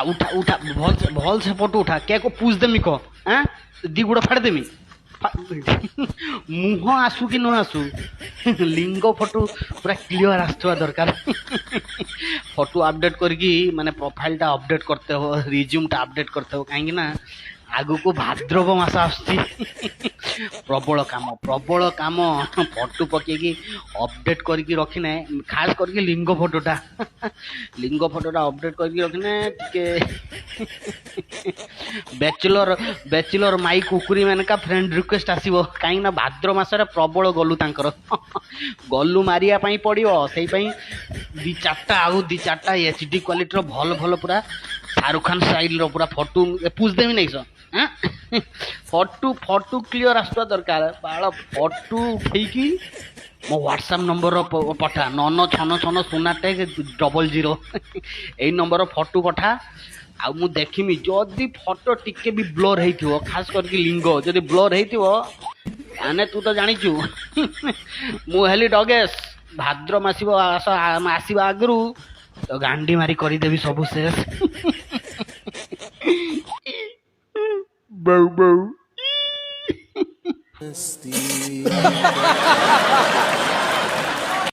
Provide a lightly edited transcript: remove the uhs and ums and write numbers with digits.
उठा उठा भल से फोटो उठा क्या को पूछ देमी कह हाँ दी गुड़ फाड़ देमी मुह आसू कि न आसू लिंग फोटो पूरा क्लियर आसवा दरकार फोटो अपडेट करके माने प्रोफाइल टा अपडेट करते हो रिज्यूम टा अपडेट करते हो कहीं ना आगु को भाद्रव मास आसुची प्रबल काम फोटो पकेकी अपडेट करके रखिने खास करके लिंग फोटोटा अपडेट करके रखिने टिके बैचलर माई कुकुरी मानका फ्रेंड रिक्वेस्ट आसीबो कहीं ना भाद्र मासरे प्रबल गलु तांकर गलु मारिया पई पड़ियो सेई पई दी चारटा आउ दी चारटा एचडी क्वालिटी रो भल भल पूरा शाहरुख खान स्टाइल रो पूरा फोटो पूछ देमी नहीं सो फोटो क्लियर आसवा दरकार बाल फोटो उठेकी मो व्हाट्सएप नंबर पठा 996606 यही नंबर फोटो पठा आ मु देखिमी जदि फोटो टिके भी ब्लर हेइथिवो खास करके लिंग जदि ब्लर हेइथिवो आने तू तो जानिचु मु हेली डगेश भाद्र मासिबो आसीबा आगरू तो गांडी मारी करी देबी सब शेष बऊ